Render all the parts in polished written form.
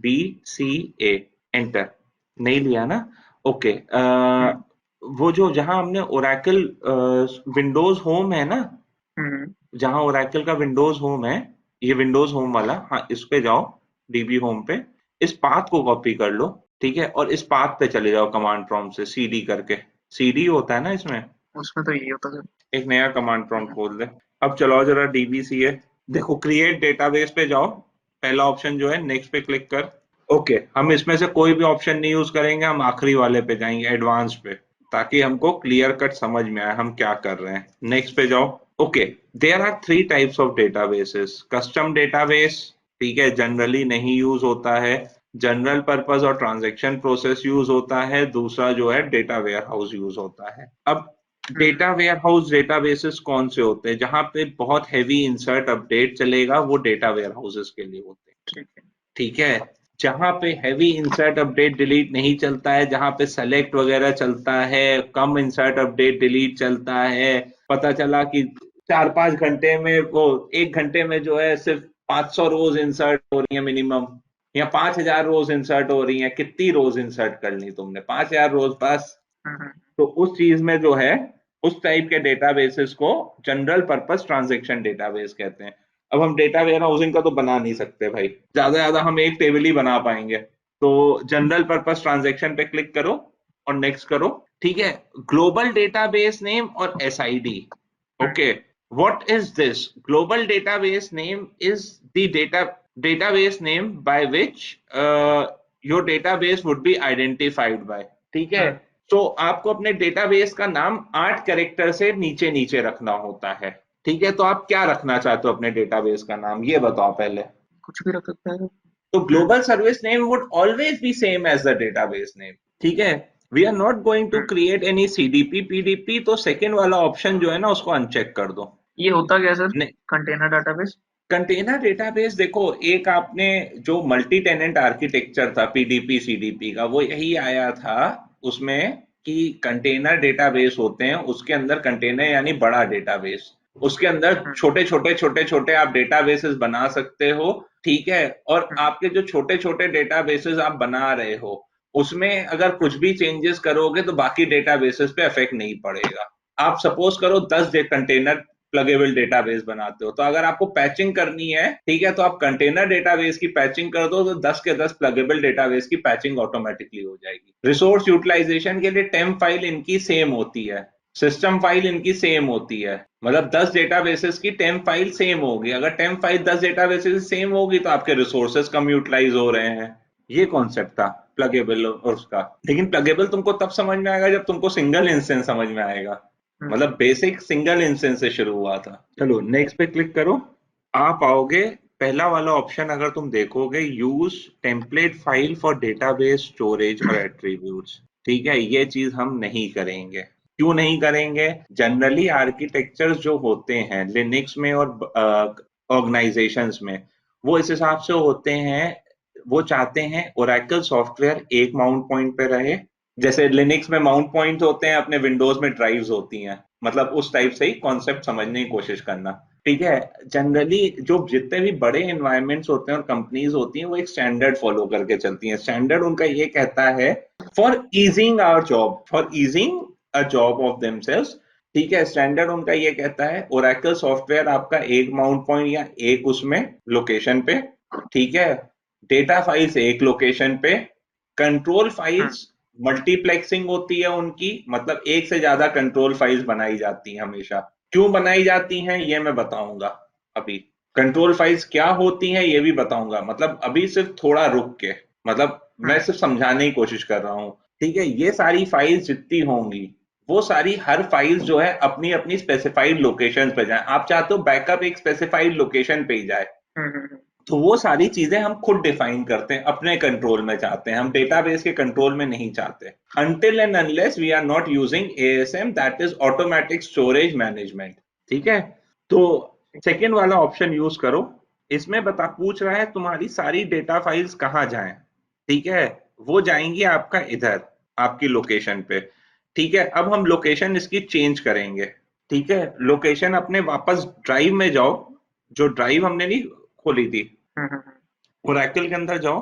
BCA, enter. नहीं लिया ना? ओके। हम्म। वो जो जहां हमने ओरेकल विंडोज होम है ना, हम्म। जहां ओरेकल का विंडोज होम है, ये विंडोज होम वाला, हाँ इस पे जाओ, डीबी होम पे, इस पाथ को कॉपी कर लो, ठीक है, और इस पाथ पे चले जाओ कमांड प्रॉम्प्ट से सीडी करके। सीडी होता है ना इसमें, उसमें तो यही होता है। एक नया कमांड प्रॉम्प्ट खोल दे। अब चलाओ जरा डीबीसीए, देखो क्रिएट डेटाबेस पे जाओ, पहला ऑप्शन जो है नेक्स्ट पे क्लिक कर। ओके, हम इसमें से कोई भी ऑप्शन नहीं यूज करेंगे, हम आखिरी वाले पे जाएंगे, एडवांस पे, ताकि हमको क्लियर कट समझ में आए हम क्या कर रहे हैं। नेक्स्ट पे जाओ। Okay, there are three types of databases. Custom database, ठीक है, जनरली नहीं यूज होता है, जनरल पर्पस और ट्रांजैक्शन प्रोसेस यूज होता है, दूसरा जो है डेटा वेयर हाउस यूज होता है। अब हम्म। डेटा वेयर हाउस डेटाबेसेस कौन से होते हैं? जहां पे बहुत हैवी इंसर्ट अपडेट चलेगा, वो डेटा वेयर हाउसेस के लिए होते हैं, ठीक है। ठीक है। जहां पे हैवी इंसर्ट अपडेट डिलीट नहीं चलता है, जहां पे सेलेक्ट वगैरह चलता है, कम इंसर्ट अपडेट डिलीट चलता है, पता चला कि 4-5 घंटे में, वो 1 घंटे में जो है सिर्फ 500 रोज इंसर्ट हो रही है मिनिमम, या 5,000 रोज इंसर्ट हो रही है, कितनी रोज इंसर्ट करनी तुमने, 5,000 रोज बस। हम्म। तो उस चीज में जो है, उस टाइप के डेटाबेसेस को जनरल पर्पस ट्रांजैक्शन डेटाबेस कहते हैं। अब हम डेटा वेयर हाउसिंग का तो बना नहीं सकते भाई, ज्यादा से ज्यादा हम एक टेबल ही बना पाएंगे। तो जनरल पर्पस ट्रांजैक्शन पे क्लिक करो और नेक्स्ट करो, ठीक है। ग्लोबल डेटाबेस नेम और SID. Hmm. Okay, what is this? Global database name is the database name by which your database would be identified by, ठीक है। हम्म। तो आपको अपने डेटाबेस का नाम 8 कैरेक्टर से नीचे नीचे रखना होता है, ठीक है। तो आप क्या रखना चाहते हो अपने डेटाबेस का नाम, ये बताओ पहले। कुछ भी रख सकते हैं। तो global service name would always be same as the database name, ठीक है। We are not going to hmm. Create any CDB PDB, तो सेकेंड वाला ऑप्शन जो है ना, उसको अनचेक कर दो। ये होता क्या है sir? Container database. Container database, देखो एक आपने जो मल्टी टेनेंट आर्किटेक्चर था पीडीपी सीडीपी का, वो यही आया था उसमें, कि कंटेनर डेटाबेस होते हैं, उसके अंदर कंटेनर यानी बड़ा डेटाबेस, उसके अंदर हम्म। छोटे छोटे छोटे छोटे आप डेटाबेसेस बना सकते हो, ठीक है। और हम्म। आपके जो छोटे छोटे डेटाबेसेस आप बना रहे हो, उसमें अगर कुछ भी चेंजेस करोगे तो बाकी डेटाबेसेस पे इफेक्ट नहीं पड़ेगा। आप सपोज करो 10 कंटेनर प्लगेबल डेटाबेस बनाते हो, तो अगर आपको पैचिंग करनी है, ठीक है, तो आप कंटेनर डेटाबेस की पैचिंग कर दो, तो 10 के 10 प्लगेबल डेटाबेस की पैचिंग ऑटोमेटिकली हो जाएगी। रिसोर्स यूटिलाइजेशन के लिए टेम्प फाइल इनकी सेम होती है, सिस्टम फाइल इनकी सेम होती है, मतलब 10 डेटाबेसेस की टेम्प फाइल सेम होगी। अगर टेम्प फाइल 10 डेटाबेसेस सेम होगी, तो आपके रिसोर्सेज कम यूटिलाइज हो रहे हैं। ये कॉन्सेप्ट था प्लगेबल और उसका। लेकिन प्लगेबल तुमको तब समझ में आएगा जब तुमको सिंगल इंस्टेंस समझ में आएगा, हम्म। मतलब बेसिक सिंगल इंस्टेंस से शुरू हुआ था। चलो नेक्स्ट पे क्लिक करो, आप आओगे, पहला वाला ऑप्शन अगर तुम देखोगे, use template file for database storage और एट्रीब्यूट्स, ठीक है, ये चीज हम नहीं करेंगे। क्यों नहीं करेंगे? जनरली आर्किटेक्चर्स जो होते हैं लिनक्स में और ऑर्गेनाइजेशंस में, वो इस हिसाब से होते हैं, वो चाहते हैं ओरेकल सॉफ्टवेयर एक माउंट पॉइंट पे रहे, जैसे लिनक्स में माउंट पॉइंट होते हैं, अपने विंडोज में ड्राइव्स होती हैं, मतलब उस टाइप से ही कॉन्सेप्ट समझने की कोशिश करना, ठीक है। जनरली जो जितने भी बड़े एनवायरनमेंट्स होते हैं और कंपनीज होती हैं, वो एक स्टैंडर्ड फॉलो करके चलती हैं। स्टैंडर्ड उनका ये कहता है, for easing our job, for easing a job of themselves, ठीक है। स्टैंडर्ड उनका ये कहता है ओरेकल सॉफ्टवेयर आपका एक माउंट पॉइंट या एक उसमें लोकेशन पे, ठीक है, डेटा फाइल्स एक लोकेशन पे, कंट्रोल हम्म। फाइल्स मल्टीप्लेक्सिंग होती है उनकी, मतलब एक से ज्यादा कंट्रोल फाइल्स बनाई जाती हैं हमेशा। क्यों बनाई जाती हैं ये मैं बताऊंगा अभी। कंट्रोल फाइल्स क्या होती हैं ये भी बताऊंगा, मतलब अभी सिर्फ थोड़ा रुक के, मतलब मैं हम्म। सिर्फ समझाने की कोशिश कर रहा हूं, ठीक है। ये सारी फाइल्स जितनी होंगी, वो सारी हर फाइल्स जो है अपनी अपनी स्पेसिफाइड लोकेशन पे जाए। आप चाहते हो बैकअप एक स्पेसिफाइड लोकेशन पे ही जाए, हम्म। तो वो सारी चीजें हम खुद डिफाइन करते हैं, अपने कंट्रोल में चाहते हैं, हम डेटाबेस के कंट्रोल में नहीं चाहते। until and unless we are not using ASM, that is automatic storage management, ठीक है। तो सेकेंड वाला ऑप्शन यूज करो, इसमें बता पूछ रहा है तुम्हारी सारी डेटा फाइल्स कहाँ जाएं, ठीक है। वो जाएंगी आपका इधर, आपकी लोकेशन पे, ठीक है। अब हम लोकेशन इसकी चेंज करेंगे, ठीक है। लोकेशन अपने वापस ड्राइव में जाओ, जो ड्राइव हमने नहीं खोली थी, हम्म। ओरेकल के अंदर जाओ,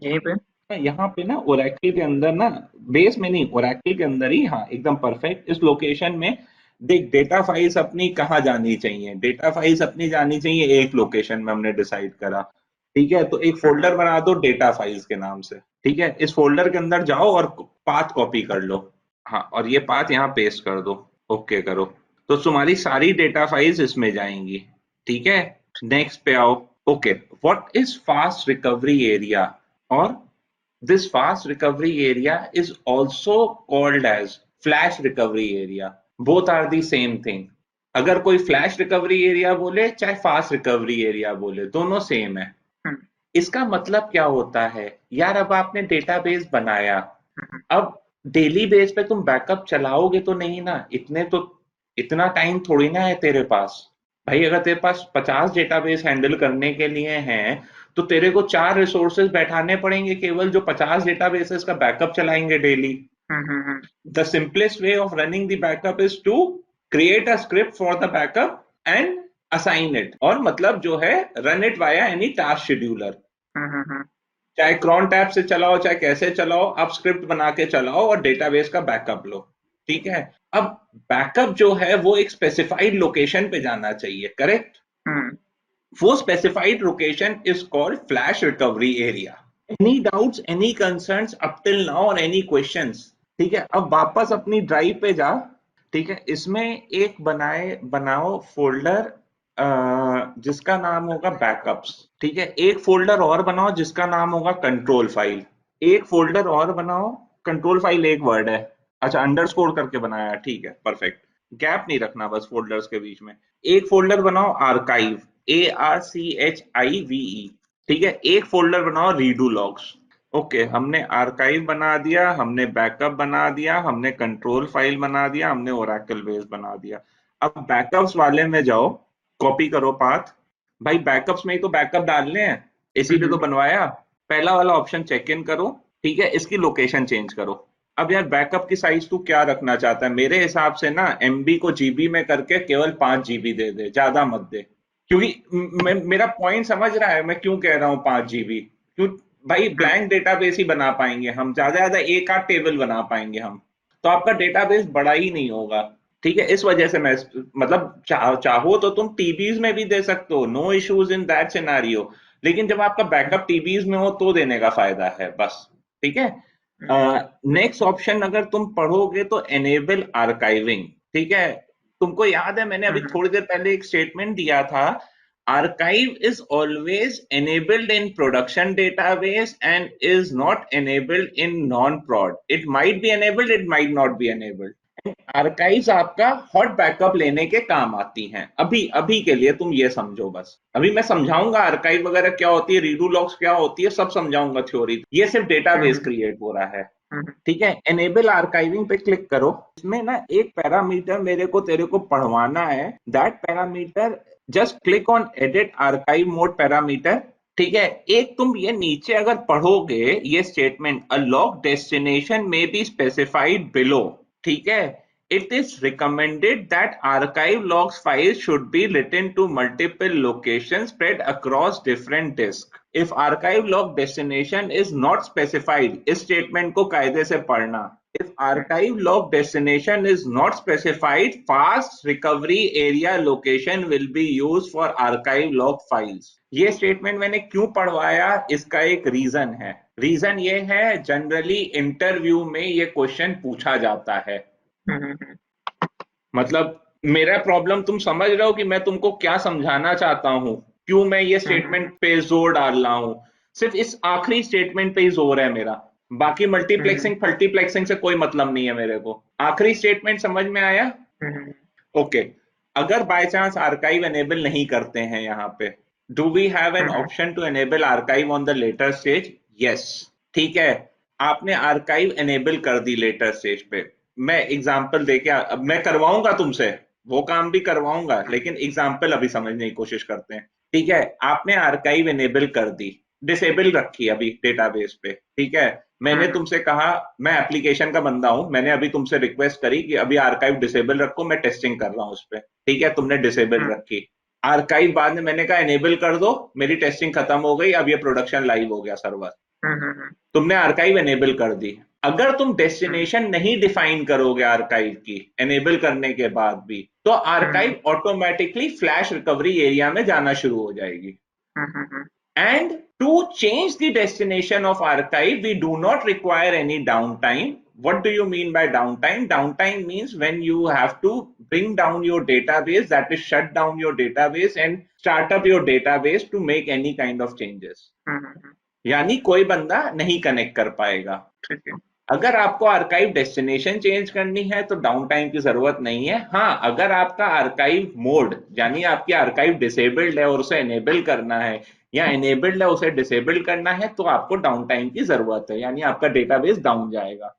यहीं पे। यहाँ पे ना ओरेकल के अंदर ना, बेस में नहीं, ओरेकल के अंदर ही, हाँ एकदम परफेक्ट इस लोकेशन में। देख, डेटा फाइल्स अपनी कहाँ जानी चाहिए, डेटा फाइल्स अपनी जानी चाहिए एक लोकेशन में, हमने डिसाइड करा। ठीक है, तो एक फोल्डर बना दो डेटा फाइल्स के नाम से। ठीक है, इस फोल्डर के अंदर जाओ और पाथ कॉपी कर लो। हाँ, और ये पाथ यहाँ पेस्ट कर दो। ओके करो, तो तुम्हारी सारी डेटा फाइल्स इसमें जाएंगी। ठीक है, नेक्स्ट पे आओ। Okay, what is fast recovery area? और this fast recovery area is also called as flash recovery area. Both are the same thing. अगर कोई फ्लैश रिकवरी एरिया बोले चाहे फास्ट रिकवरी एरिया बोले, दोनों सेम है। हम्म, इसका मतलब क्या होता है यार? अब आपने डेटाबेस बनाया, हम्म, अब डेली बेस पे तुम बैकअप चलाओगे तो नहीं ना, इतना टाइम थोड़ी ना है तेरे पास। भाई अगर तेरे पास 50 डेटाबेस हैंडल करने के लिए हैं, तो तेरे को 4 रिसोर्सेज बैठाने पड़ेंगे केवल, जो 50 डेटाबेसेस का बैकअप चलाएंगे daily. Hmm, The simplest way of running the backup is to create a script for the backup and assign it, और मतलब जो है run it via any task scheduler। हम्म, चाहे क्रॉन टैब से चलाओ चाहे कैसे चलाओ, आप स्क्रिप्ट बना के चलाओ और डेटाबेस का बैकअप लो। ठीक है, अब बैकअप जो है वो एक स्पेसिफाइड लोकेशन पे जाना चाहिए, करेक्ट? हम्म, वो specified location is called flash recovery area. Any doubts, any concerns up till now और एनी क्वेश्चंस? ठीक है, अब वापस अपनी ड्राइव पे जा। ठीक है, इसमें एक बनाओ फोल्डर जिसका नाम होगा बैकअप्स। ठीक है, एक फोल्डर और बनाओ जिसका नाम होगा कंट्रोल फाइल। एक फोल्डर और बनाओ, कंट्रोल फाइल एक वर्ड है, अच्छा अंडरस्कोर करके बनाया, ठीक है परफेक्ट। गैप नहीं रखना बस फोल्डर्स के बीच में। एक फोल्डर बनाओ आर्काइव, ARCHIVE। ठीक है, एक फोल्डर बनाओ रीडू लॉग्स। ओके, हमने आर्काइव बना दिया, हमने बैकअप बना दिया, हमने कंट्रोल फाइल बना दिया, हमने ओरेकल बेस बना दिया। अब बैकअप्स वाले में जाओ, कॉपी करो पाथ। भाई बैकअप्स में ही तो बैकअप डालने हैं, इसीलिए तो हम्म, बनवाया। पहला वाला ऑप्शन चेक इन करो। ठीक है, इसकी लोकेशन चेंज करो। अब यार बैकअप की साइज तू क्या रखना चाहता है? मेरे हिसाब से ना MB को GB में करके केवल 5 GB दे दे, ज्यादा मत दे। क्योंकि मेरा पॉइंट समझ रहा है मैं क्यों कह रहा हूँ 5 GB? क्यों? भाई हम्म, ब्लैंक डेटाबेस ही बना पाएंगे हम, ज्यादा ज्यादा एक आध टेबल बना पाएंगे हम, तो आपका डेटाबेस बड़ा ही नहीं होगा। ठीक है, इस वजह से मैं मतलब चाहो तो तुम टीबीज में भी दे सकते हो, no issues in that scenario. लेकिन जब आपका बैकअप टीबीज में हो तो देने का फायदा है बस। ठीक है, नेक्स्ट ऑप्शन अगर तुम पढ़ोगे तो एनेबल आर्काइविंग। ठीक है, तुमको याद है मैंने अभी हम्म, थोड़ी देर पहले एक स्टेटमेंट दिया था, archive is always enabled in production database and is not enabled in non-prod. It might be enabled, it might not be enabled। Archives आपका हॉट बैकअप लेने के काम आती हैं, अभी अभी के लिए तुम ये समझो बस। अभी मैं समझाऊंगा आर्काइव वगैरह क्या होती है, रीडू लॉग्स क्या होती है, सब समझाऊंगा थ्योरी, ये सिर्फ डेटाबेस हम्म, क्रिएट हो रहा है। हम्म, ठीक है, एनेबल आर्काइविंग पे क्लिक करो। इसमें ना एक पैरामीटर मेरे को तेरे को पढ़वाना है, that parameter, just click on edit archive mode parameter. ठीक है, एक तुम ये नीचे अगर पढ़ोगे ये स्टेटमेंट, अ लॉग डेस्टिनेशन में बी स्पेसिफाइड बिलो। ठीक है, it is recommended that archive logs files should be written to multiple locations spread across different disks. If archive log destination is not specified, इस statement को कायदे से पढ़ना। If archive log destination is not specified, fast recovery area location will be used for archive log files। ये statement मैंने क्यों पढ़वाया, इसका एक रीजन है। रीजन ये है, जनरली इंटरव्यू में ये क्वेश्चन पूछा जाता है। हम्म, मतलब मेरा प्रॉब्लम तुम समझ रहे हो कि मैं तुमको क्या समझाना चाहता हूं, क्यों मैं ये स्टेटमेंट पे जोर डाल रहा हूं? सिर्फ इस आखिरी स्टेटमेंट पे ही जोर है मेरा, बाकी मल्टीप्लेक्सिंग मल्टीप्लेक्सिंग से कोई मतलब नहीं है मेरे को। आखिरी स्टेटमेंट समझ में आया? हम्म, ओके, अगर बाय चांस आर्काइव एनेबल नहीं करते हैं यहाँ पे, do we have an hmm, option to enable archive on the later stage? Yes. ठीक है, आपने आर्काइव एनेबल कर दी लेटर स्टेज पे। मैं एग्जांपल देके अब मैं करवाऊंगा तुमसे, वो काम भी करवाऊंगा, लेकिन एग्जांपल अभी समझने की कोशिश करते हैं। ठीक है, आपने आर्काइव एनेबल कर दी, डिसेबल रखी अभी डेटाबेस पे। ठीक है, मैंने हम्म, तुमसे कहा, मैं एप्लीकेशन का बंदा हूं, मैंने अभी तुमसे रिक्वेस्ट करी कि अभी आर्काइव डिसेबल रखो, मैं टेस्टिंग कर रहा हूं उस पर। ठीक है, तुमने डिसेबल हम्म, रखी। आर्काइव बाद में मैंने कहा एनेबल कर दो, मेरी टेस्टिंग खत्म हो गई, अब ये प्रोडक्शन लाइव हो गया सर्वर। तुमने आर्काइव एनेबल कर दी। अगर तुम डेस्टिनेशन नहीं डिफाइन करोगे आर्काइव की एनेबल करने के बाद भी, तो archive automatically flash recovery area में जाना शुरू हो जाएगी। And to change the destination of archive, we do not require any downtime. What do you mean by downtime? Downtime means when you have to bring down your database, that is shut down your database and start up your database to make any kind of changes. यानी कोई बंदा नहीं connect कर पाएगा। अगर आपको archive destination change करनी है तो डाउन टाइम की जरूरत नहीं है। हाँ, अगर आपका आर्काइव मोड यानी आपकी आर्काइव डिसेबल्ड है और उसे एनेबल करना है, या एनेबल्ड है उसे डिसेबल करना है, तो आपको डाउन टाइम की जरूरत है, यानी आपका डेटाबेस डाउन जाएगा।